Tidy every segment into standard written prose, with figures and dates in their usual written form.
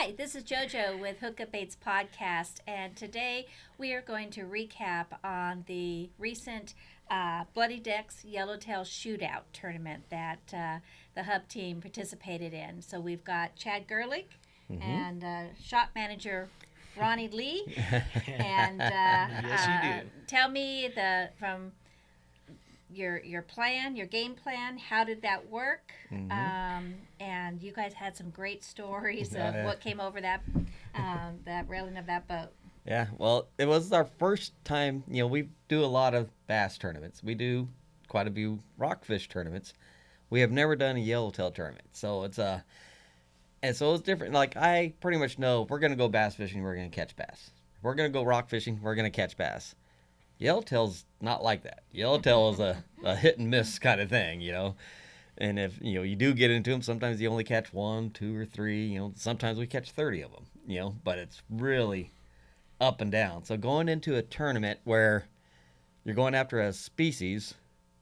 Hi, this is JoJo with Hookup Baits podcast, and today we are going to recap on the recent Bloodydeck Yellowtail Shootout tournament that the Hub team participated in. So we've got Chad Gerlich and shop manager Ronnie Lee, and Yes, you do. tell me from your plan, your game plan. How did that work? And you guys had some great stories of what came over that railing of that boat. Yeah, well, it was our first time. We do a lot of bass tournaments. We do quite a few rockfish tournaments. We have never done a yellowtail tournament, so it's different. Like, I pretty much know if we're gonna go bass fishing, we're gonna catch bass. If we're gonna go rock fishing, we're gonna catch bass. Yellowtail's not like that. Yellowtail is a hit and miss kind of thing, And if you do get into them, sometimes you only catch one, two, or three. Sometimes we catch 30 of them. But it's really up and down. So going into a tournament where you're going after a species,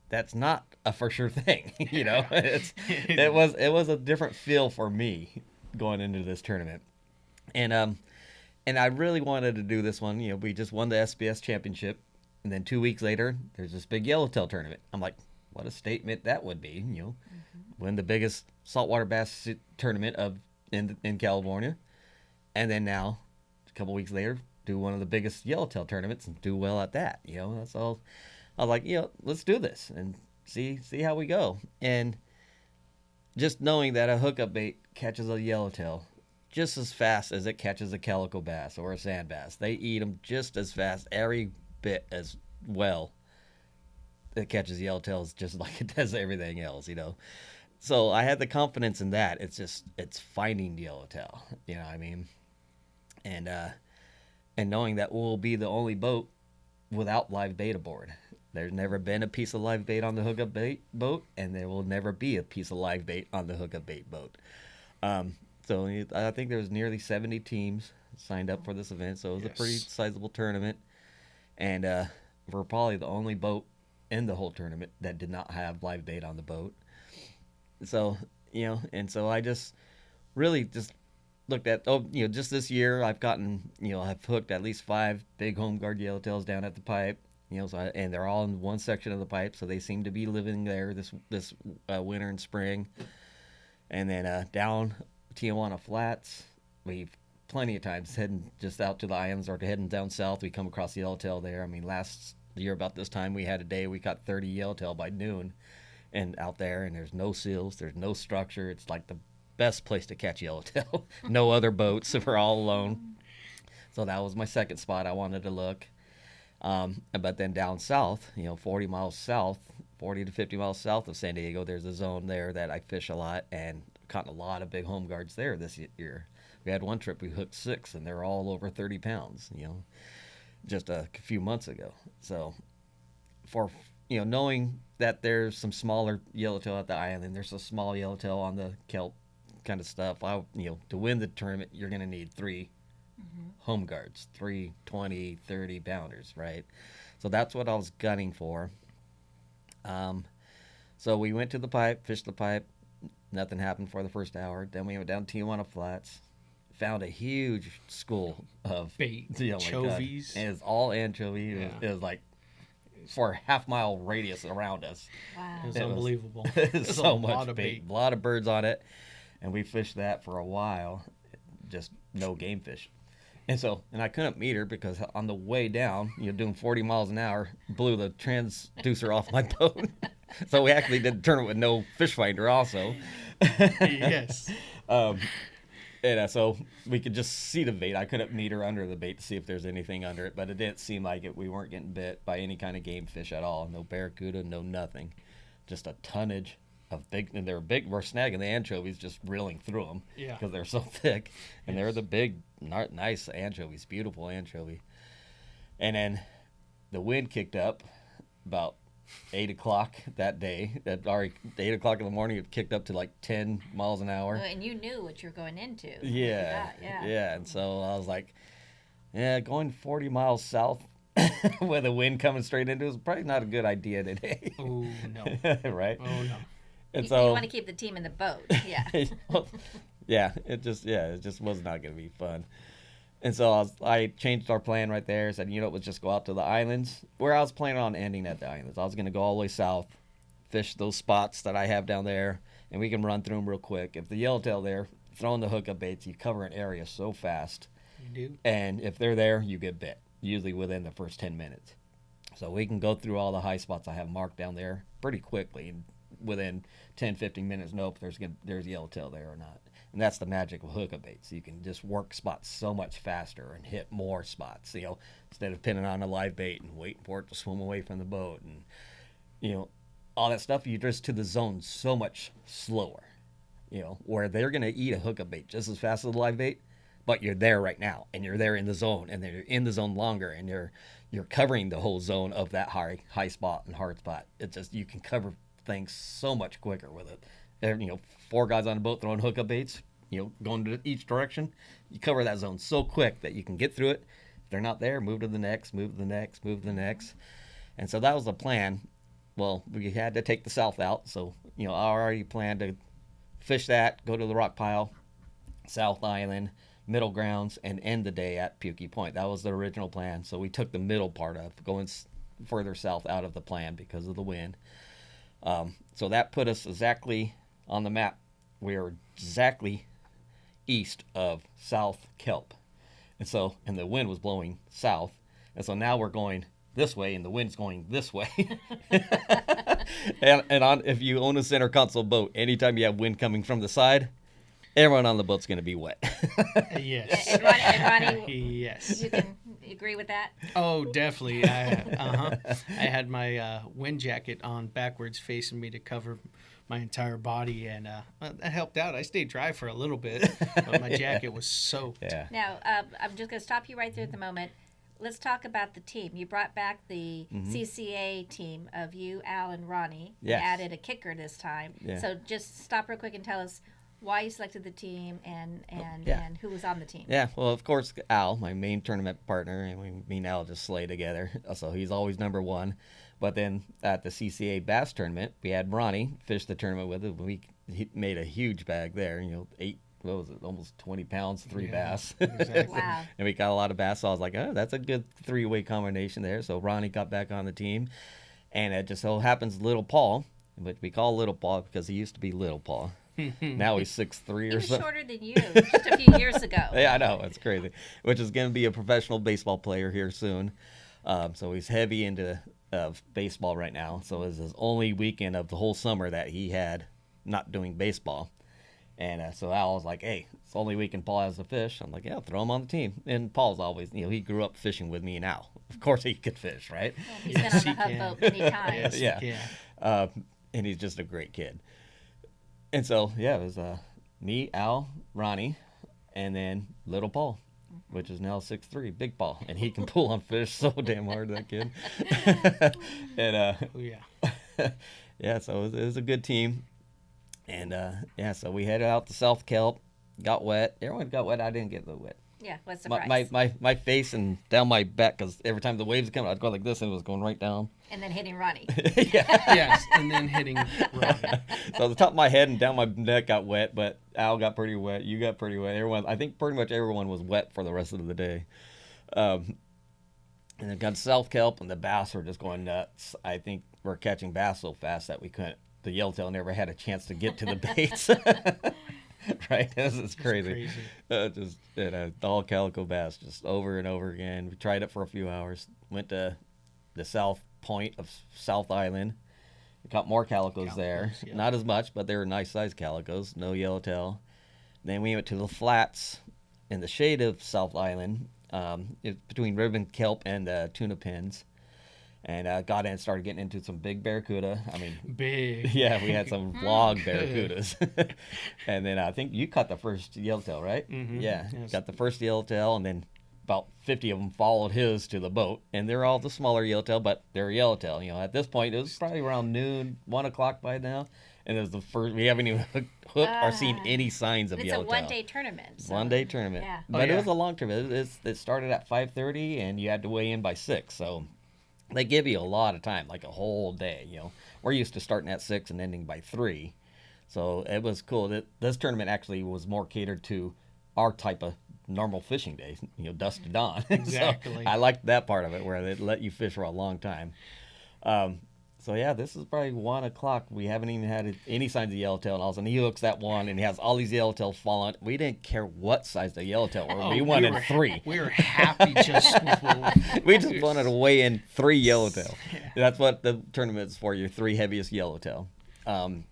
that's not a for sure thing. It was a different feel for me going into this tournament, and I really wanted to do this one. We just won the SBS championship. And then 2 weeks later, there's this big yellowtail tournament. I'm like, what a statement that would be, win the biggest saltwater bass tournament in California. And then now, a couple weeks later, do one of the biggest yellowtail tournaments and do well at that. That's all. I was like, let's do this and see how we go. And just knowing that a hookup bait catches a yellowtail just as fast as it catches a calico bass or a sand bass. They eat them just as fast, every bit as well. It catches yellowtails just like it does everything else, So I had the confidence in that. It's finding the yellowtail, what I mean? And knowing that we'll be the only boat without live bait aboard. There's never been a piece of live bait on the hookup bait boat, and there will never be a piece of live bait on the hookup bait boat. So I think there was nearly 70 teams signed up for this event, so it was a pretty sizable tournament. And we're probably the only boat in the whole tournament that did not have live bait on the boat. So, and so I just really just looked at, just this year I've gotten, I've hooked at least 5 big home guard yellowtails down at the pipe, and they're all in one section of the pipe, so they seem to be living there this winter and spring. And then down Tijuana Flats, we've plenty of times heading just out to the islands or heading down south. We come across the yellowtail there. I mean, last year about this time we had a day we caught 30 yellowtail by noon, and out there, and there's no seals, there's no structure. It's like the best place to catch yellowtail. No other boats. We're all alone. So that was my second spot I wanted to look. But then down south, 40 miles south, 40 to 50 miles south of San Diego, there's a zone there that I fish a lot and caught a lot of big home guards there this year. We had one trip we hooked 6, and they're all over 30 pounds, just a few months ago. So for, knowing that there's some smaller yellowtail at the island, there's a small yellowtail on the kelp kind of stuff, to win the tournament, you're going to need 3 home guards, 3 20, 30 pounders, right? So that's what I was gunning for. So we went to the pipe, fished the pipe. Nothing happened for the first hour. Then we went down to Tijuana Flats. Found a huge school of bait, anchovies. And it's all anchovy. Yeah. It was like for a half-mile radius around us. Wow. It was unbelievable. It's so much lot of bait. A lot of birds on it. And we fished that for a while. Just no game fish. And I couldn't meet her because on the way down, doing 40 miles an hour, blew the transducer off my boat. So we actually did the tournament with no fish finder also. Yes. And so we could just see the bait. I couldn't meet her under the bait to see if there's anything under it, but it didn't seem like it. We weren't getting bit by any kind of game fish at all. No barracuda, no nothing. Just a tonnage of big, and they were big. We're snagging the anchovies, just reeling through them because they're so thick. And they're the big, nice anchovies, beautiful anchovy. And then the wind kicked up about 8 o'clock that day. At 8 o'clock in the morning, it kicked up to like 10 miles an hour. Oh, and you knew what you're going into. Yeah. And so I was like, going 40 miles south with a wind coming straight into it is probably not a good idea today. Oh, no. Right? Oh, no. And you so want to keep the team in the boat. Yeah. Yeah, it just was not gonna be fun. And so I changed our plan right there. Said, let's just go out to the islands where I was planning on ending at the islands. I was gonna go all the way south, fish those spots that I have down there, and we can run through them real quick. If the yellowtail there, throwing the hookup baits, you cover an area so fast. You do. And if they're there, you get bit, usually within the first 10 minutes. So we can go through all the high spots I have marked down there pretty quickly. And within 10, 15 minutes, know if there's yellowtail there or not. And that's the magic of hookup baits. You can just work spots so much faster and hit more spots, instead of pinning on a live bait and waiting for it to swim away from the boat. And, all that stuff, you're just to the zone so much slower, where they're going to eat a hookup bait just as fast as a live bait, but you're there right now, and you're there in the zone, and they're in the zone longer, and you're covering the whole zone of that high spot and hard spot. It's just, you can cover things so much quicker with it. 4 guys on a boat throwing hookup baits, going to each direction, you cover that zone so quick that you can get through it. If they're not there, move to the next, move to the next, move to the next. And so that was the plan. Well, we had to take the south out, so I already planned to fish that, go to the rock pile, South Island, middle grounds, and end the day at Pukey Point. That was the original plan. So we took the middle part of going further south out of the plan because of the wind. So that put us exactly on the map. We were exactly east of South Kelp, and the wind was blowing south, and so now we're going this way, and the wind's going this way. and if you own a center console boat, anytime you have wind coming from the side, everyone on the boat's going to be wet. Yes. And Ronnie, Yes. you can agree with that? Oh, definitely. I had my wind jacket on backwards facing me to cover my entire body, and that helped out. I stayed dry for a little bit, but my jacket was soaked. Yeah. Now, I'm just going to stop you right there at the moment. Let's talk about the team. You brought back the CCA team of you, Al, and Ronnie. Yes. You added a kicker this time. Yeah. So just stop real quick and tell us why you selected the team and who was on the team. Yeah, well, of course, Al, my main tournament partner, and me and Al just slay together, so he's always number one. But then at the CCA bass tournament, we had Ronnie fish the tournament with it. He made a huge bag there, almost 20 pounds, 3 bass. Exactly. Wow. And we got a lot of bass, so I was like, oh, that's a good 3-way combination there. So Ronnie got back on the team, and it just so happens Little Paul, but we call Little Paul because he used to be Little Paul. Now he's 6'3" He or was something. shorter than you just a few years ago. Yeah, I know. It's crazy. Which is going to be a professional baseball player here soon. So he's heavy into baseball right now. So it's his only weekend of the whole summer that he had not doing baseball. And so Al was like, hey, it's the only weekend Paul has to fish. I'm like, yeah, throw him on the team. And Paul's always, he grew up fishing with me and Al. Of course he could fish, right? Well, he's Yes, been on he the hub can. boat many times. Yes, Yeah. And he's just a great kid. And so, yeah, it was me, Al, Ronnie, and then Little Paul, which is now 6'3", Big Paul. And he can pull on fish so damn hard, that kid. And, Oh, yeah. yeah, so it was a good team. And, so we headed out to South Kelp, got wet. Everyone got wet. I didn't get the wet. Yeah, what's the surprise? My face and down my back, because every time the waves come, I'd go like this, and it was going right down. And then hitting Ronnie. Yeah. Yes, and then hitting Ronnie. So the top of my head and down my neck got wet, but Al got pretty wet. You got pretty wet. I think pretty much everyone was wet for the rest of the day. And then got to South Kelp, and the bass were just going nuts. I think we're catching bass so fast that we couldn't. The yellowtail never had a chance to get to the baits. Right? This is crazy. Just all calico bass, just over and over again. We tried it for a few hours. Went to the south point of South Island. We caught more calicos there. Yeah. Not as much, but they were nice sized calicos. No yellowtail. Then we went to the flats in the shade of South Island, between ribbon kelp and tuna pins. And got in and started getting into some big barracuda. I mean, Big. yeah, we had some vlog barracudas. And then I think you caught the first yellowtail, right? Mhm. Yeah, Yes. got the first yellowtail, and then about 50 of them followed his to the boat. And they're all the smaller yellowtail, but they're yellowtail. At this point, it was probably around noon, 1 o'clock by now. And it was the first, we haven't even hooked or seen any signs of It's yellowtail. a one-day tournament. So. One-day tournament. Yeah. But yeah. it was a long tournament. It started at 5:30, and you had to weigh in by 6. So they give you a lot of time, like a whole day. We're used to starting at 6 and ending by 3. So it was cool. This tournament actually was more catered to our type of normal fishing days, dusk to dawn. Exactly. So I liked that part of it where they let you fish for a long time. So yeah, this is probably 1 o'clock. We haven't even had any signs of yellowtail, and all of a sudden he hooks that one, and he has all these yellowtail falling. We didn't care what size the yellowtail were. We wanted 3. We were happy just We just wanted to weigh in 3 yellowtail. Yeah. That's what the tournament is for, your 3 heaviest yellowtail. And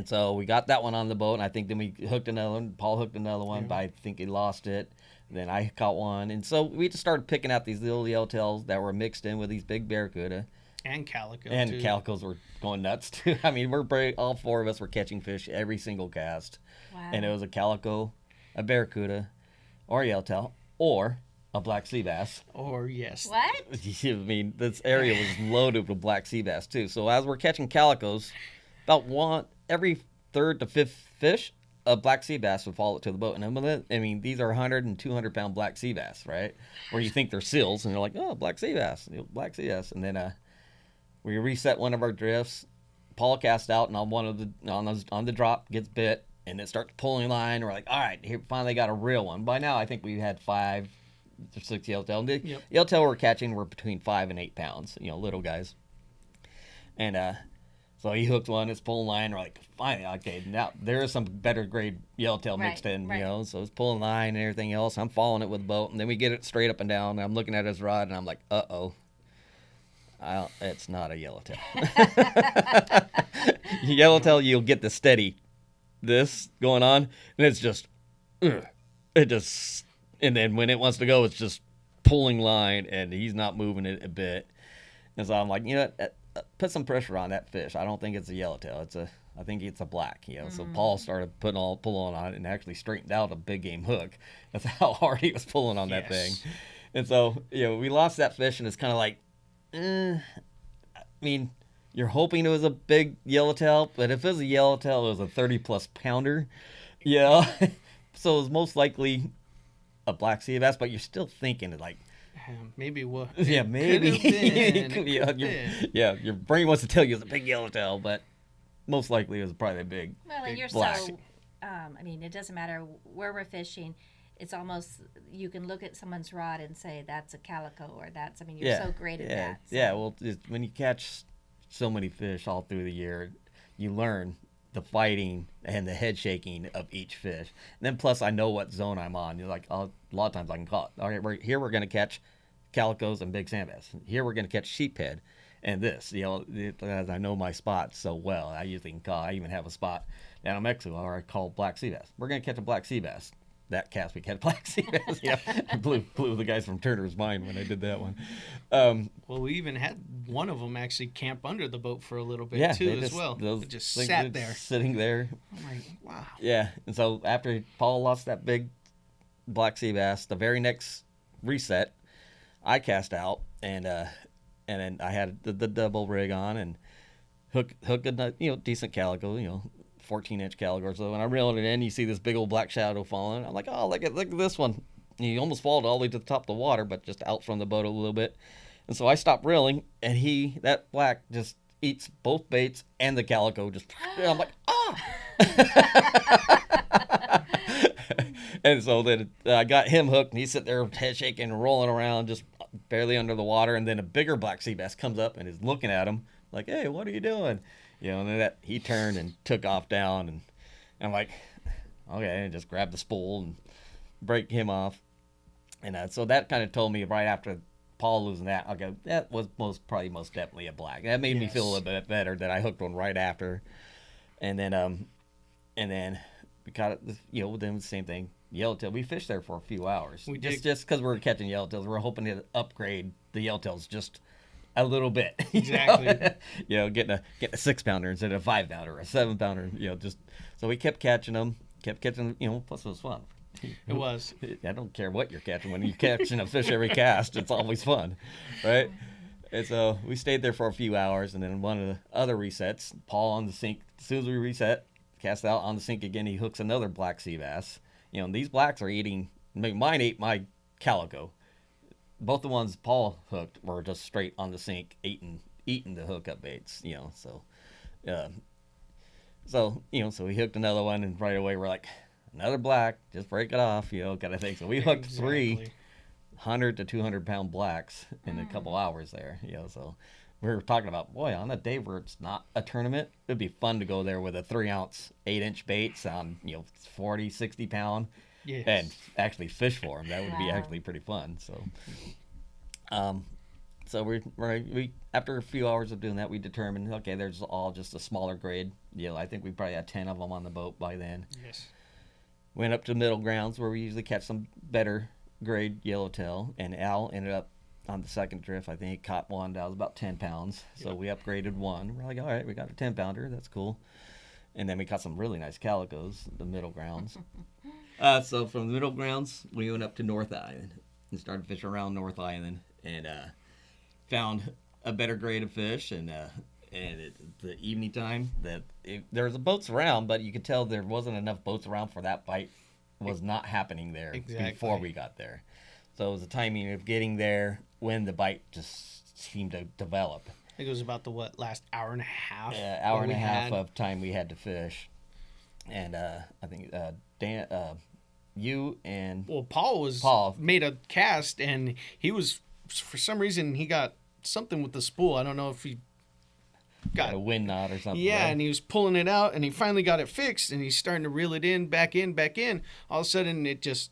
so we got that one on the boat, and I think then we hooked another one. Paul hooked another one, but I think he lost it. Then I caught one. And so we just started picking out these little yellowtails that were mixed in with these big barracuda. And calico, and too. Calicos were going nuts, too. I mean, all 4 of us were catching fish every single cast. Wow. And it was a calico, a barracuda, or a yellowtail, or a black sea bass. Or, yes. What? I mean, this area was loaded with black sea bass, too. So as we're catching calicos, about every 3rd to 5th fish, a black sea bass would fall to the boat. And I mean, these are 100 and 200 pound black sea bass, right? Where you think they're seals, and they're like, oh, black sea bass, black sea bass. And then we reset one of our drifts. Paul cast out, and on the drop gets bit, and it starts pulling line. We're like, all right, here finally got a real one. By now, I think we had 5 or 6 yellowtail. And the yellowtail we're catching were between 5 and 8 pounds, little guys. And so he hooked one. It's pulling line. We're like, finally, okay, now there is some better grade yellowtail mixed in, So it's pulling line and everything else. I'm following it with the boat, and then we get it straight up and down. And I'm looking at his rod, and I'm like, uh-oh. It's not a yellowtail. Yellowtail, you'll get the steady this going on, and it's just, and then when it wants to go, it's just pulling line, and he's not moving it a bit. And so I'm like, put some pressure on that fish. I don't think it's a yellowtail. I think it's a black. So Paul started pulling on it, and actually straightened out a big game hook. That's how hard he was pulling on that thing. And so we lost that fish, and it's kind of like. I mean, you're hoping it was a big yellowtail, but if it was a yellowtail, it was a 30-plus pounder. So it was most likely a black sea bass, but you're still thinking like, maybe what? Yeah, maybe. Been. Your brain wants to tell you it's a big yellowtail, but most likely it was probably a big. Well, and you're black. I mean, it doesn't matter where we're fishing. It's almost, you can look at someone's rod and say that's a calico, or that's, you're so great at that. So. Yeah, well, when you catch so many fish all through the year, you learn the fighting and the head shaking of each fish. And then plus I know what zone I'm on. You're like, a lot of times I can call it. All right, we're going to catch calicos and big sand bass. Here we're going to catch sheephead and this. As I know my spots so well, I usually can call. I even have a spot down in Mexico where I call black sea bass. We're going to catch a black sea bass. That cast we catch black sea bass. Blew the guys from Turner's mind when I did that one. Well, we even had one of them actually camp under the boat for a little bit too, as well. It just sat there, sitting there. I'm like, wow. Yeah, and so after Paul lost that big black sea bass, the very next reset, I cast out, and then I had the double rig on and hook a decent calico, 14-inch calico. So when I'm reeling it in, you see this big old black shadow falling. I'm like, oh, look at this one. And you almost fall all the way to the top of the water, but just out from the boat a little bit. And so I stopped reeling, and that black just eats both baits and the calico. I'm like, ah! And so then I got him hooked, and he's sitting there head shaking and rolling around, just barely under the water. And then a bigger black sea bass comes up and is looking at him like, hey, what are you doing? And then he turned and took off down, and I'm like, okay, and just grab the spool and break him off. And so that kind of told me right after Paul losing that, okay, that was most definitely a black. That made me feel a little bit better that I hooked one right after. And then we caught it, then the same thing. Yellowtail, we fished there for a few hours. We did. Just because we were catching yellowtails, we were hoping to upgrade the yellowtails just a little bit. Exactly. Getting a 6-pounder instead of a 5-pounder or a 7-pounder. So we kept catching them. Plus it was fun. It was. I don't care what you're catching. When you're catching a fish every cast, it's always fun, right? And so we stayed there for a few hours, and then one of the other resets, Paul on the sink. As soon as we reset, cast out on the sink again, he hooks another black sea bass. These blacks are eating. Mine ate my calico. Both the ones Paul hooked were just straight on the sink, eating the hookup baits. So, so we hooked another one, and right away we're like, another black, just break it off, kind of thing. So we hooked three Exactly. 100 to 200 pound blacks in a couple hours there, so we were talking about, boy, on a day where it's not a tournament, it'd be fun to go there with a 3-ounce 8-inch baits on 40, 60 pound Yes. and actually fish for them. That would be Wow. actually pretty fun. So we after a few hours of doing that, we determined, okay, there's all just a smaller grade. I think we probably had 10 of them on the boat by then. Yes. Went up to middle grounds where we usually catch some better grade yellowtail, and Al ended up on the second drift. I think he caught one that was about 10 pounds. So we upgraded one. We're like, all right, we got a 10 pounder. That's cool. And then we caught some really nice calicos, the middle grounds. So from the middle grounds, we went up to North Island and started fishing around North Island, and found a better grade of fish. And the evening time, there was boats around, but you could tell there wasn't enough boats around for that bite was not happening there before we got there. So it was the timing of getting there when the bite just seemed to develop. I think it was about the last hour and a half. Yeah, hour and a half had. of time we had to fish. And I think Dan, you and Paul made a cast, and he was, for some reason, he got something with the spool. I don't know if he got a wind knot or something. Yeah, right? and he was pulling it out, and he finally got it fixed, and he's starting to reel it in, back in, back in. All of a sudden, it just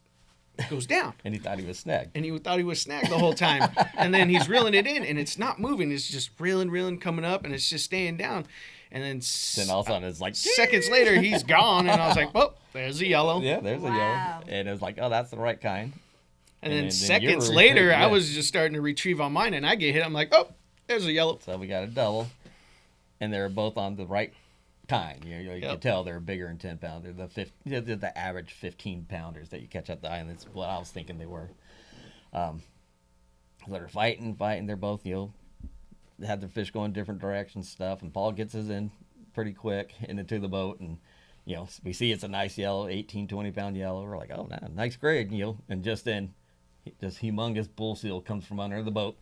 goes down. And he thought he was snagged. And he thought he was snagged the whole time. And then he's reeling it in, and it's not moving. It's just reeling, coming up, and it's just staying down. And then all of a sudden, it's like seconds later, he's gone, and I was like, well, there's a yellow. Yeah, there's a Wow. yellow. And it was like, oh, that's the right kind. And And then then you seconds were later, retrieving, I yeah. was just starting to retrieve on mine, and I get hit. I'm like, oh, there's a yellow. So we got a double. And they were both on the right kind. You Yep. could tell they're bigger than 10 pounder. They're the average 15 pounders that you catch at the island. That's what I was thinking they were. So they're fighting. They're both, had their fish going different directions stuff. And Paul gets us in pretty quick into the boat. And, we see it's a nice yellow, 18, 20 pound yellow. We're like, oh, nice grade, And just then, this humongous bull seal comes from under the boat.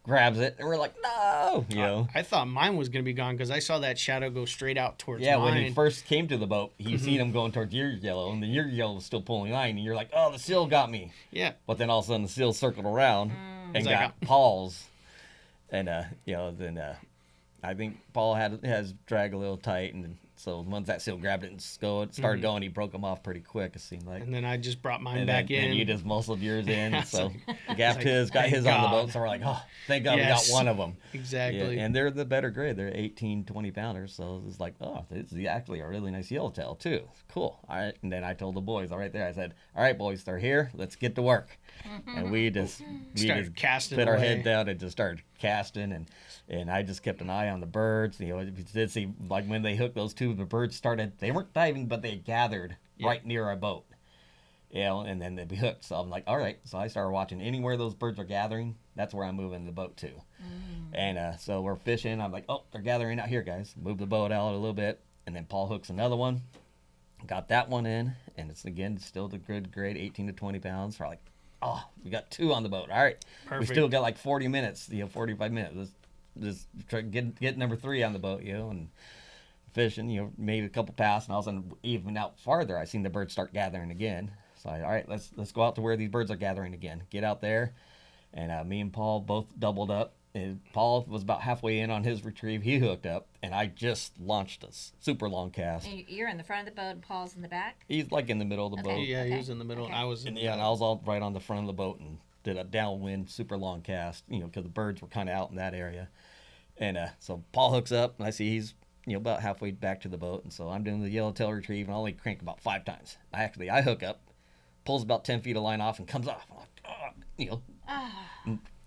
Grabs it, and we're like, no, I thought mine was going to be gone because I saw that shadow go straight out towards Yeah, mine. when he first came to the boat, he seen him going towards your yellow, and then your yellow was still pulling line, and you're like, oh, the seal got me. Yeah. But then all of a sudden, the seal circled around and It's like got Paul's, and then I think Paul has dragged a little tight, and so once that seal grabbed it and started going, he broke him off pretty quick. It seemed like. And then I just brought mine And back then, in. And you just muscled yours in. Yeah, So so- gapped like, his, got thank his on the God. boat. So we're like, oh, thank God Yes. we got one of them. Exactly. Yeah, and they're the better grade. They're 18, 20 pounders. So it's like, oh, this is actually a really nice yellowtail, too. Cool. All right. And then I told the boys, all right there, I said, all right, boys, they're here. Let's get to work. And we just casting put our away. head down and just started casting. And I just kept an eye on the birds. We did see, like, when they hooked those two, the birds started, they weren't diving, but they gathered right near our boat. And then they'd be hooked. So I'm like, all right. So I started watching anywhere those birds are gathering. That's where I'm moving the boat to. And so we're fishing. I'm like, oh, they're gathering out here, guys. Move the boat out a little bit. And then Paul hooks another one. Got that one in. And it's, again, still the good grade, 18 to 20 pounds. We're like, oh, we got two on the boat. All right. Perfect. We still got like 40 minutes, 45 minutes. Let's just try to get number 3 on the boat, and fishing, made a couple passes, and all of a sudden, even out farther, I seen the birds start gathering again. So all right, let's go out to where these birds are gathering again. Get out there, and me and Paul both doubled up. And Paul was about halfway in on his retrieve. He hooked up, and I just launched a super long cast. And you're in the front of the boat and Paul's in the back? He's like in the middle of the Okay. boat. Yeah, he Okay. was in the middle. Okay. I was in And the yeah, and I was all right on the front of the boat and did a downwind super long cast, because the birds were kind of out in that area. And so Paul hooks up, and I see he's about halfway back to the boat, and so I'm doing the yellowtail retrieve, and I only crank about 5 times. I hook up, pulls about 10 feet of line off, and comes off. I'm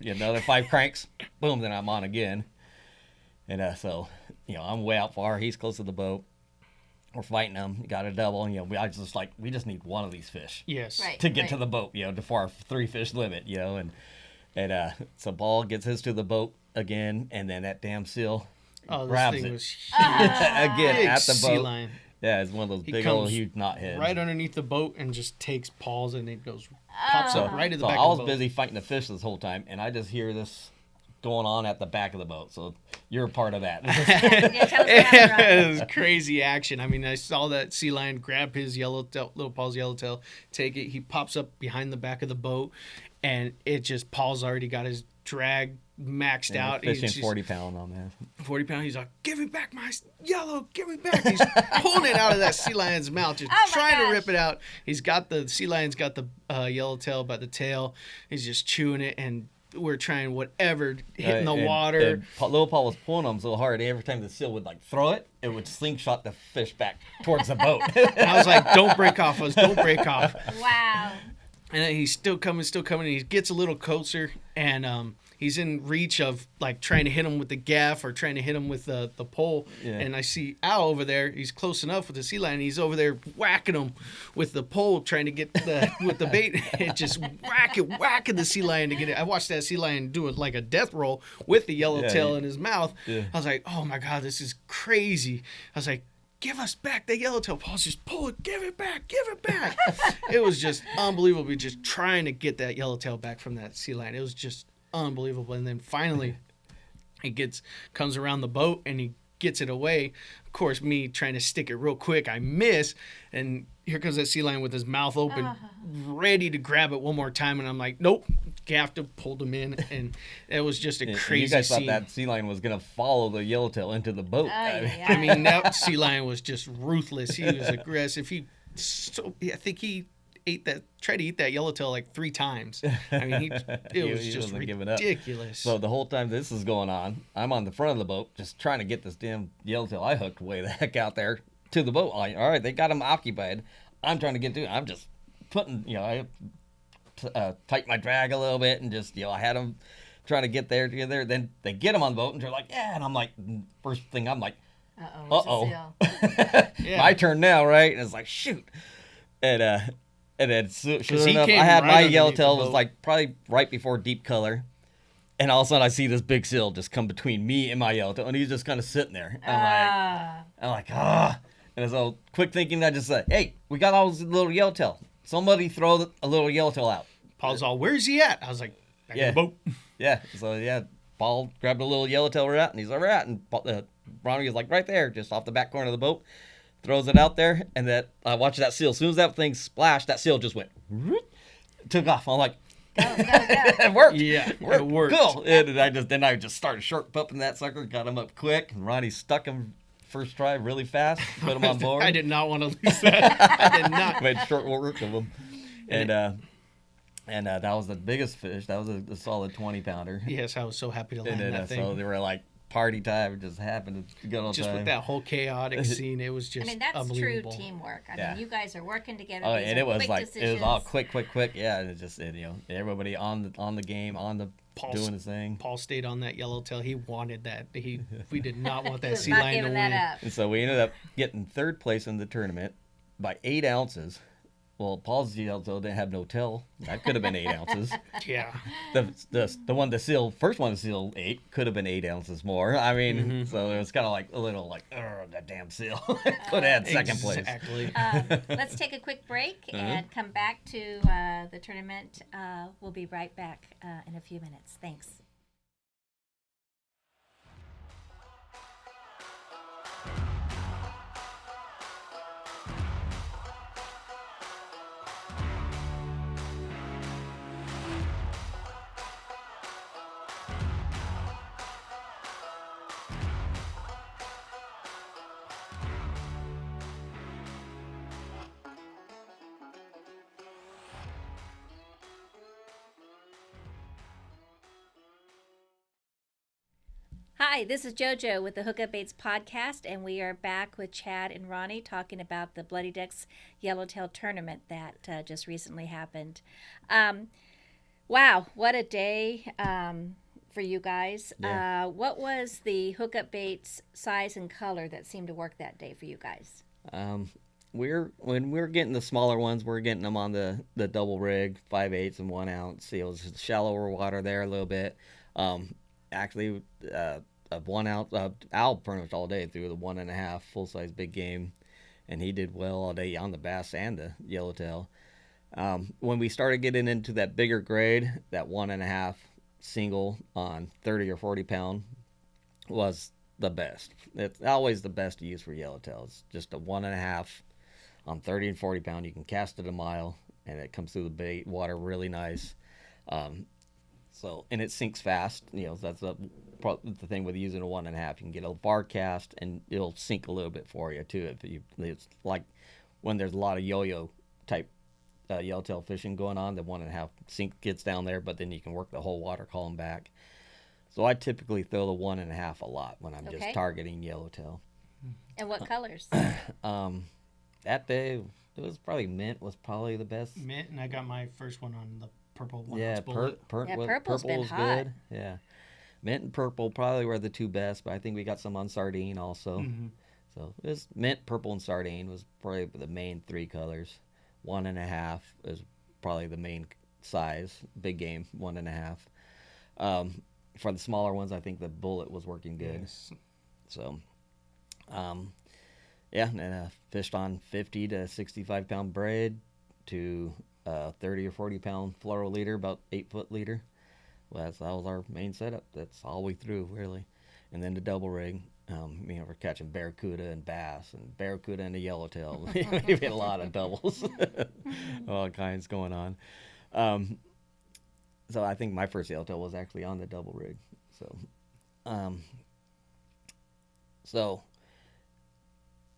like, another 5 cranks, boom, then I'm on again. And so I'm way out far. He's close to the boat. We're fighting him. Got a double. We just need one of these fish Yes. Right. to get to the boat, before our 3 fish limit, and so Paul gets his to the boat again, and then that damn seal Oh, this grabs thing it was huge. again Big at the sea boat. lion. Yeah, it's one of those He big old comes huge knotheads. Right underneath the boat and just takes Paul's, and it goes pops up right at the So back I of was the boat. busy fighting the fish this whole time, and I just hear this going on at the back of the boat. So you're a part of that. Yeah, tell us what happened, Ron. It was crazy action. I mean, I saw that sea lion grab his little Paul's yellowtail, take it. He pops up behind the back of the boat, and Paul's already got his drag maxed out. Fishing He's 40 pound on that. 40 pound. He's like, give me back my yellow, give me back. He's pulling it out of that sea lion's mouth, just Oh my trying to gosh. rip it out. The sea lion's got the yellowtail by the tail. He's just chewing it, and we're trying whatever, hitting the water. And little Paul was pulling them so hard, every time the seal would like throw it, it would slingshot the fish back towards the boat. And I was like, don't break off, don't break off. Wow. And then he's still coming, and he gets a little closer, and he's in reach of like trying to hit him with the gaff or trying to hit him with the pole. Yeah. And I see Al over there. He's close enough with the sea lion. He's over there whacking him with the pole, trying to get with the bait. And just whacking the sea lion to get it. I watched that sea lion do it like a death roll with the yellowtail in his mouth. Yeah. I was like, oh my God, this is crazy. I was like, give us back the yellowtail. Paul's just pull it, give it back. It was just unbelievable, just trying to get that yellowtail back from that sea lion. It was just unbelievable. And then finally he comes around the boat and he gets it away. Of course, me trying to stick it real quick, I miss, and here comes that sea lion with his mouth open, ready to grab it one more time, and I'm like, nope, gaffed him, pulled him in, and it was just a crazy You guys scene. thought that sea lion was gonna follow the yellowtail into the boat. I mean, that sea lion was just ruthless. He was aggressive. I think he tried to eat that yellowtail like 3 times. I mean, it was He just wasn't giving up. ridiculous. So the whole time this is going on, I'm on the front of the boat just trying to get this damn yellowtail I hooked way the heck out there to the boat. All right, they got him occupied. I'm trying to get to it. I'm just putting, I tighten my drag a little bit and just, I had them trying to get there. Then they get him on the boat and they're like, yeah. And I'm like, first thing I'm like, Uh-oh. Yeah. my turn now, right? And it's like, shoot. And then sure he enough, came I had right my underneath yellowtail the was boat. like probably right before deep color. And all of a sudden I see this big seal just come between me and my yellowtail, and he's just kind of sitting there. I'm like, ah. And so quick thinking, I just said, hey, we got all this little yellowtail. Somebody throw a little yellowtail out. Paul's all, where's he at? I was like, back in the boat. Yeah. So Paul grabbed a little yellowtail rat, and he's like, rat, and Ronnie was like right there, just off the back corner of the boat. Throws it out there, and I watched that seal. As soon as that thing splashed, that seal just went, whoop, took off. I'm like, Go. it worked. Yeah, it worked. Cool. And I just started short pumping that sucker, got him up quick, and Ronnie stuck him first try really fast, put him on board. I did not want to lose that. I did not. Made short work of him. And that was the biggest fish. That was a solid 20-pounder. Yes, I was so happy to land And that thing. so they were like party time. It just happened to go on Just time. with that whole chaotic scene, it was just I mean, that's true unbelievable. teamwork. I Yeah. mean, you guys are working together. Oh, These and are it was quick like decisions. it was all quick. Yeah, and it just everybody on the game, doing his thing. Paul stayed on that yellowtail. He wanted that. We did not want He that was sea not lion to giving win. that up. And so we ended up getting third place in the tournament by 8 ounces. Well, Paul's yellowtail didn't have no tail. That could have been 8 ounces. Yeah. The first one to seal 8 could have been 8 ounces more. I mean, so it was kind of like a little like, that damn seal could have had second place. Exactly. Let's take a quick break and come back to the tournament. We'll be right back in a few minutes. Thanks. Hi, this is JoJo with the Hookup Baits podcast, and we are back with Chad and Ronnie talking about the Bloodydeck Yellowtail tournament that just recently happened. Wow, what a day for you guys. Yeah. What was the Hookup Baits size and color that seemed to work that day for you guys? When we're getting the smaller ones, we're getting them on the double rig, 5/8 and 1 ounce seals, shallower water there a little bit. Actually, a 1 ounce Al pretty much all day through the 1.5 full size big game, and he did well all day on the bass and the yellowtail. When we started getting into that bigger grade, that 1.5 single on 30 or 40 pound was the best. It's always the best to use for yellowtail. It's just a 1.5 on 30 and 40 pound. You can cast it a mile, and it comes through the bait water really nice. And it sinks fast. That's the thing with using a 1.5. You can get a bar cast, and it'll sink a little bit for you too. It's like when there's a lot of yo-yo type yellowtail fishing going on, the 1.5 sink gets down there, but then you can work the whole water column back. So I typically throw the 1.5 a lot when I'm just targeting yellowtail. And what colors? That day it was probably mint was probably the best. Mint, and I got my first one on the purple one. Yeah, purple's been was hot. good. Yeah, mint and purple probably were the two best, but I think we got some on sardine also. Mm-hmm. So it was mint, purple, and sardine was probably the main three colors. 1.5 is probably the main size, big game 1.5. For the smaller ones, I think the bullet was working good. Yes. So, and fished on 50 to 65 pound braid to 30 or 40 pound fluoro leader, about 8-foot leader. Well, that was our main setup. That's all we threw, really. And then the double rig. We're catching barracuda and bass, and barracuda and the yellowtail. We've had a lot of doubles, all kinds going on. So I think my first yellowtail was actually on the double rig. So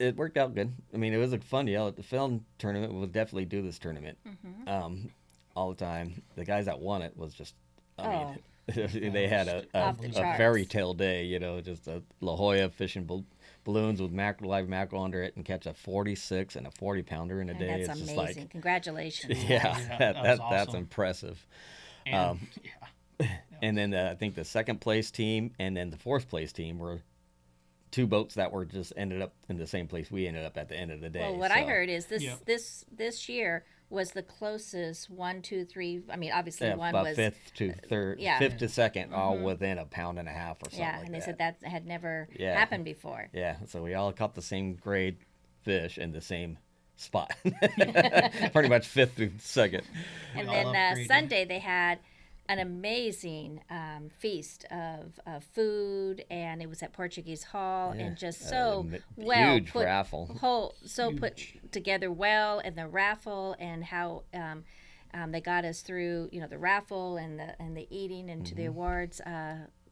it worked out good. I mean, it was a fun the film tournament. We'll definitely do this tournament all the time. The guys that won it was just, they had a fairy tale day, just a La Jolla fishing balloons with live mackerel under it and catch a 46 and a 40 pounder in a day. That's it's amazing. Just like, Congratulations. That's awesome. That's impressive. And then I think the second place team and then the fourth place team were two boats that were just ended up in the same place we ended up at the end of the day. Well, what I heard is this year was the closest 1, 2, 3. I mean, obviously one about was fifth to third, fifth to second, all within 1.5 pounds or something. Yeah, like and they that. said that had never happened before. Yeah, so we all caught the same grade fish in the same spot, pretty much fifth to second. And then Sunday they had an amazing feast of food, and it was at Portuguese Hall, and just so well huge put, raffle. Put together well, and the raffle, and how they got us through, the raffle and the eating and to the awards.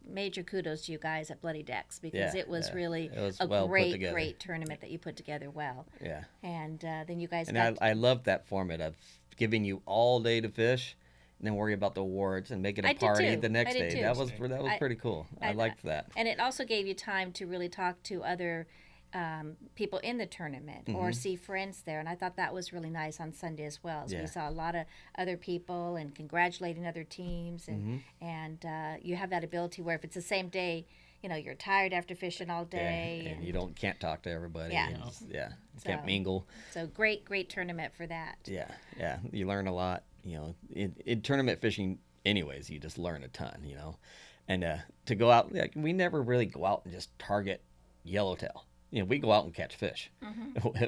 Major kudos to you guys at Bloodydeck, because it was really a great tournament that you put together well. Yeah. And then you guys. And I love that format of giving you all day to fish, and then worry about the awards and make it a party the next day. That was pretty cool. I liked that. And it also gave you time to really talk to other people in the tournament or see friends there, and I thought that was really nice on Sunday as well. So we saw a lot of other people and congratulating other teams, and you have that ability where if it's the same day, you're tired after fishing all day, and you can't talk to everybody. Yeah. Can't mingle. So great tournament for that. Yeah, you learn a lot. In tournament fishing, anyways, you just learn a ton. And to go out, we never really go out and just target yellowtail. We go out and catch fish.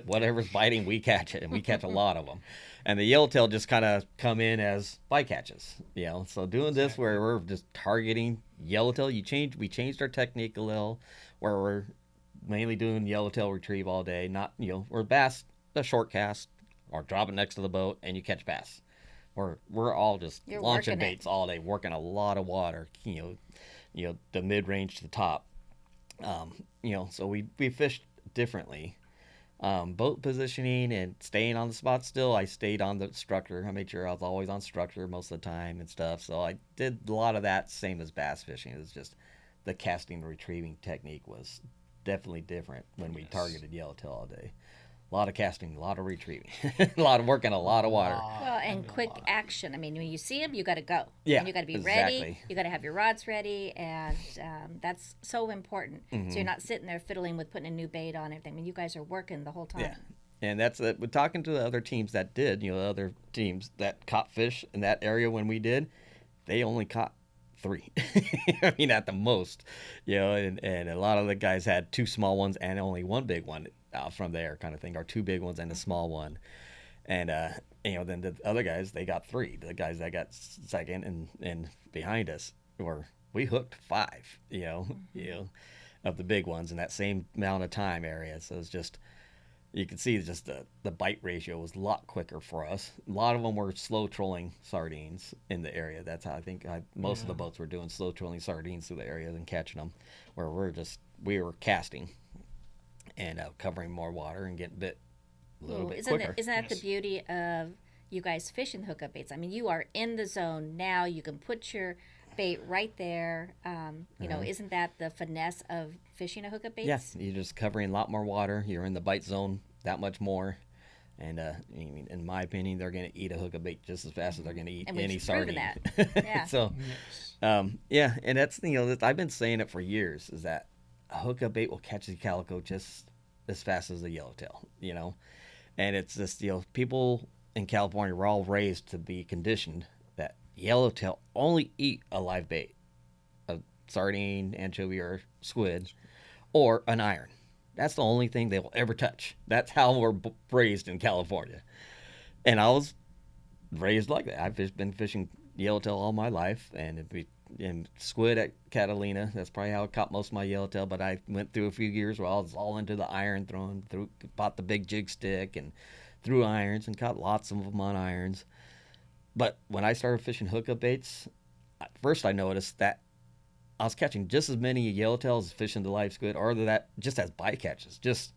Whatever's biting, we catch it, and we catch a lot of them. And the yellowtail just kind of come in as bycatches. So doing this where we're just targeting yellowtail, we changed our technique a little, where we're mainly doing yellowtail retrieve all day. Not we're bass, a short cast, or drop it next to the boat, and you catch bass. We're all just launching baits all day, working a lot of water. The mid range to the top. So we fished differently. Boat positioning and staying on the spot still. I stayed on the structure. I made sure I was always on structure most of the time and stuff. So I did a lot of that, same as bass fishing. It was just the casting and retrieving technique was definitely different when we targeted yellowtail all day. A lot of casting, a lot of retrieving, a lot of working, a lot of water. Well, and quick action. I mean, when you see them, you got to go. Yeah, and you got to be exactly. ready. You got to have your rods ready, and that's so important. So you're not sitting there fiddling with putting a new bait on everything. I mean, you guys are working the whole time. Yeah, and that's we're talking to the other teams that did. The other teams that caught fish in that area when we did, they only caught 3. I mean, at the most. And a lot of the guys had 2 small ones and only 1 big one. From there kind of thing, or 2 big ones and a small one, and then the other guys, they got 3, the guys that got second and behind us, where we hooked 5, of the big ones in that same amount of time area. So it's just, you can see just the bite ratio was a lot quicker for us. A lot of them were slow trolling sardines in the area. That's how I think most of the boats were doing slow trolling sardines through the area and catching them, where we were casting and covering more water and getting bit a little bit quicker. Isn't that the beauty of you guys fishing hookup baits? I mean, you are in the zone now. You can put your bait right there. Isn't that the finesse of fishing a hookup bait? Yes, you're just covering a lot more water. You're in the bite zone that much more. And in my opinion, they're going to eat a hookup bait just as fast as they're going to eat any sardine. That. Yeah. So, and that's I've been saying it for years, is that a hookup bait will catch the calico just as fast as the yellowtail. And it's just people in California were all raised to be conditioned that yellowtail only eat a live bait, a sardine, anchovy, or squid, or an iron. That's the only thing they will ever touch. That's how we're raised in California. And I was raised like that. I've been fishing yellowtail all my life, and squid at Catalina. That's probably how I caught most of my yellowtail. But I went through a few years where I was all into the iron, bought the big jig stick and threw irons and caught lots of them on irons. But when I started fishing hookup baits, first I noticed that I was catching just as many yellowtails as fishing the live squid, or that just as bycatches, just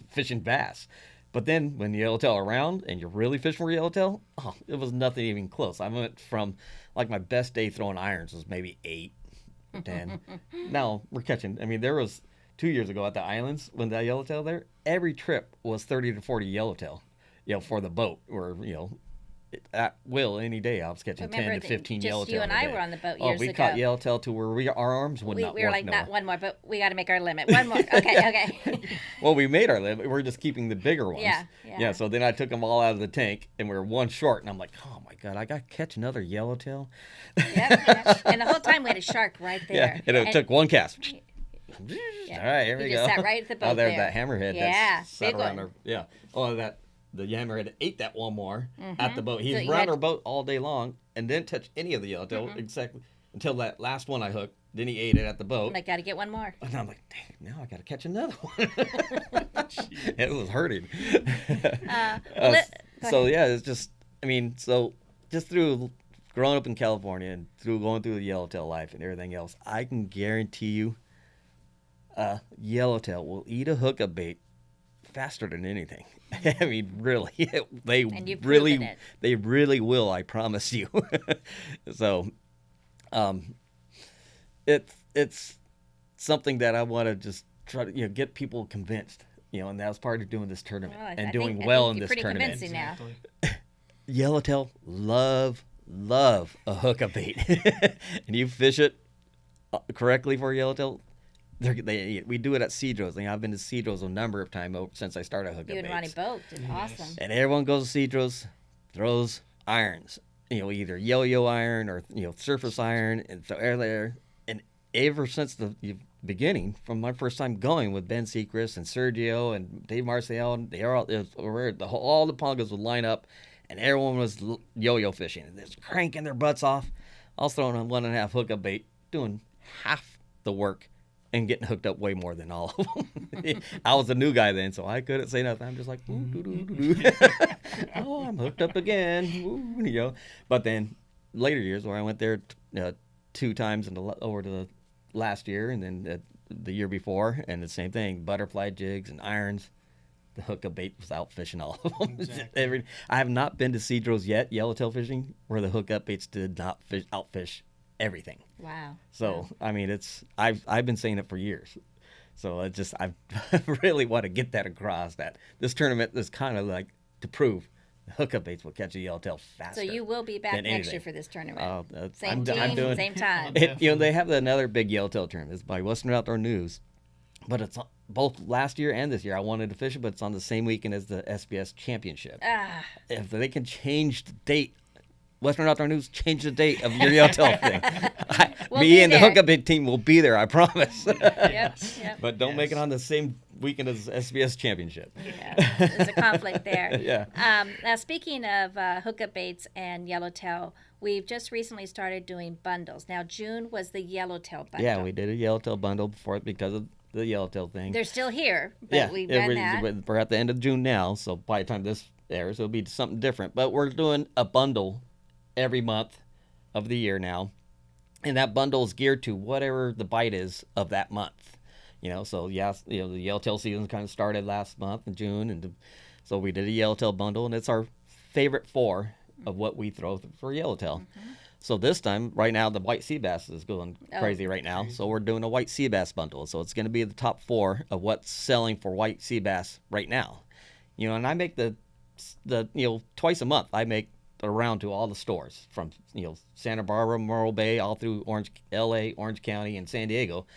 fishing bass. But then when the yellowtail are around and you're really fishing for yellowtail, it was nothing even close. I went from, like, my best day throwing irons was maybe 8 or 10. Now we're catching, there was 2 years ago at the islands when that yellowtail there, every trip was 30 to 40 yellowtail, for the boat, or, at will any day I was catching 10 to 15 yellowtail. You and I were on the boat years ago. We caught yellowtail to where our arms would not work. We were like, not one more, but we got to make our limit. One more. Okay. Well, we made our limit. We're just keeping the bigger ones. Yeah. So then I took them all out of the tank, and we were one short, and I'm like, oh my God, I got to catch another yellowtail. Yep. And the whole time we had a shark right there. Yeah, and it took one cast. Yeah. All right, here we go. Just sat right at the boat there's that hammerhead. Yeah, sat big around one. The hammerhead ate that one more at the boat. He's around our boat all day long and didn't touch any of the yellowtail exactly until that last one I hooked. Then he ate it at the boat. And I got to get one more. And I'm like, dang, now I got to catch another one. It was hurting. It's just, just through growing up in California and through going through the yellowtail life and everything else, I can guarantee you yellowtail will eat a hookup bait faster than anything. Really, they really will. I promise you. So, it's something that I want to just try to get people convinced. And that was part of doing this tournament and doing well in this tournament. Convincing now. Yellowtail love a hookup bait, and you fish it correctly for yellowtail. We do it at Cedros. I've been to Cedros a number of times since I started hookup baits. You and Ronnie both did awesome. And everyone goes to Cedros, throws irons, either yo-yo iron or surface iron, and so there. And ever since the beginning, from my first time going with Ben Sechrist and Sergio and Dave Marcial, all the pongas would line up, and everyone was yo-yo fishing and just cranking their butts off. I was throwing a 1.5 hookup bait, doing half the work, and getting hooked up way more than all of them. I was a new guy then, so I couldn't say nothing. I'm just like, oh, I'm hooked up again. Ooh, But then later years, where I went there 2 times over the last year, and then the year before, and the same thing, butterfly jigs and irons. The hookup bait was out fishing all of them. Exactly. I have not been to Cedros yet, yellowtail fishing, where the hookup baits did not outfish everything. Wow. So I've been saying it for years. So I really want to get that across, that this tournament is kind of like to prove the hookup baits will catch a yellowtail faster. So you will be back next year for this tournament. Same team, same time. They have another big yellowtail tournament. It's by Western Outdoor News, but it's both last year and this year. I wanted to fish it, but it's on the same weekend as the SBS Championship. If they can change the date Western Outdoor News, change the date of your yellowtail thing. We'll Me be and the there. Hookup Bait team will be there, I promise. Yep. But don't make it Yes. on the same weekend as SBS Championship. Yeah, there's a conflict there. Yeah. Now, speaking of Hookup Baits and Yellowtail, we've just recently started doing bundles. Now, June was the Yellowtail bundle. Yeah, we did a yellowtail bundle before because of the yellowtail thing. They're still here, but we've done that. We're at the end of June now, so by the time this airs, it'll be something different. But we're doing a bundle every month of the year now, and that bundle is geared to whatever the bite is of that month. So the yellowtail season kind of started last month in June, and so we did a yellowtail bundle, and it's our favorite 4 of what we throw for yellowtail. Mm-hmm. So this time, right now, the white sea bass is going crazy right now. So we're doing a white sea bass bundle. So it's going to be the top 4 of what's selling for white sea bass right now. And I make the twice a month. I make around to all the stores from Santa Barbara, Morro Bay, all through L.A., Orange County, and San Diego.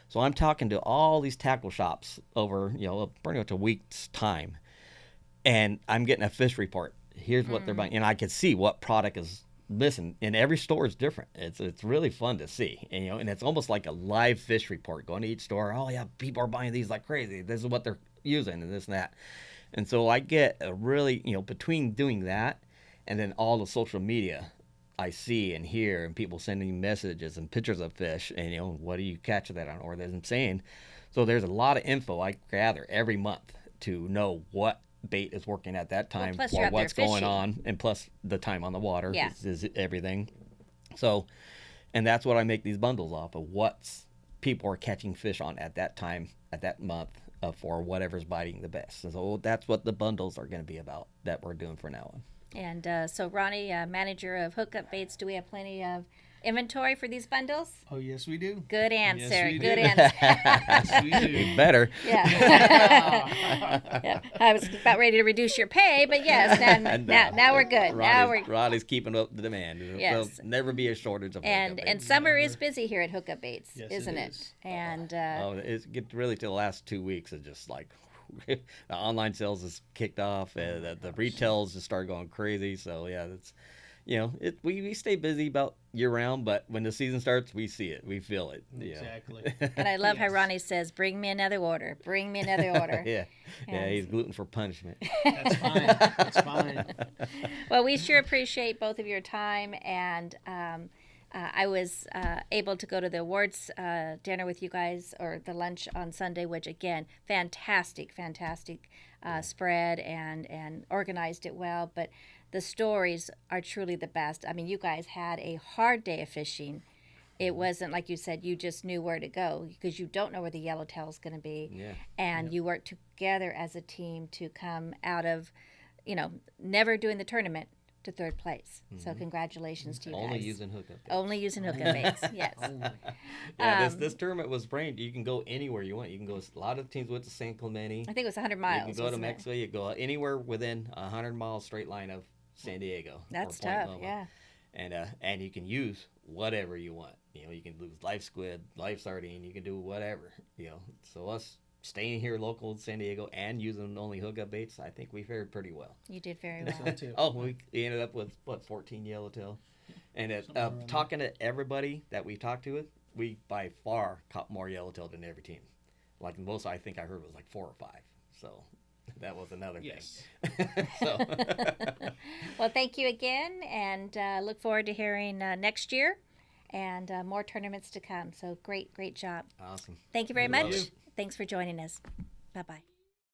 So I'm talking to all these tackle shops over pretty much a week's time, and I'm getting a fish report. Here's what they're buying, and I can see what product is. Listen, and every store is different. It's really fun to see, and it's almost like a live fish report. Going to each store, oh yeah, people are buying these like crazy. This is what they're using, and this and that. And so I get a really, between doing that and then all the social media I see and hear, and people sending messages and pictures of fish, and what do you catch that on, or them saying. So there's a lot of info I gather every month to know what bait is working at that time, plus you're or out there what's going fishing. on, and plus the time on the water Yeah. is everything. So, and that's what I make these bundles off of, what people are catching fish on at that time, at that month, for whatever's biting the best. And so that's what the bundles are going to be about that we're doing for now on. And so, Ronnie, manager of Hookup Baits, do we have plenty of inventory for these bundles? Oh, yes, we do. Good answer. we Good do. answer. Yes, we do. You better. Yeah. Yeah. I was about ready to reduce your pay, but yes, now we're good. Roddy's keeping up the demand. Yes. There'll never be a shortage of And hookup and baits. summer is busy here at Hookup Baits, Yes, isn't it it? is. And It gets really to the last 2 weeks of just like the online sales is kicked off, and the retails just start going crazy. So yeah, that's we stay busy about year round, but when the season starts, we see it, we feel it. Exactly. and I love how Yes. Ronnie says, "Bring me another order. Bring me another order." Yeah, And- he's gluten for punishment. That's fine. That's fine. Well, we sure appreciate both of your time, and I was able to go to the awards dinner with you guys, or the lunch on Sunday, which again, fantastic spread and organized it well. But the stories are truly the best. I mean, you guys had a hard day of fishing. It wasn't like you said you just knew where to go, because you don't know where the yellowtail is going to be. Yeah. And you worked together as a team to come out of, never doing the tournament to third place. So congratulations to you Only guys. using hookup baits. Only using hookup baits, yes. Yeah, this tournament was brain. You can go anywhere you want. You can go. A lot of teams went to San Clemente. I think it was 100 miles. You can go to wasn't it? Mexico. You can go anywhere within a 100-mile straight line of San Diego. That's or Point tough, Loma. yeah. And you can use whatever you want. You can lose live squid, live sardine. You can do whatever. So us staying here local in San Diego and using only hookup baits, I think we fared pretty well. You did very So well. too. Oh, we ended up with 14 yellowtail, and talking to everybody that we talked to, we by far caught more yellowtail than every team. Like the most I think I heard was like 4 or 5. So that was another Yes. thing. So Well, thank you again, and look forward to hearing next year and more tournaments to come. So great job. awesome. Thank you very Thank much. you. Thanks for joining us. Bye-bye.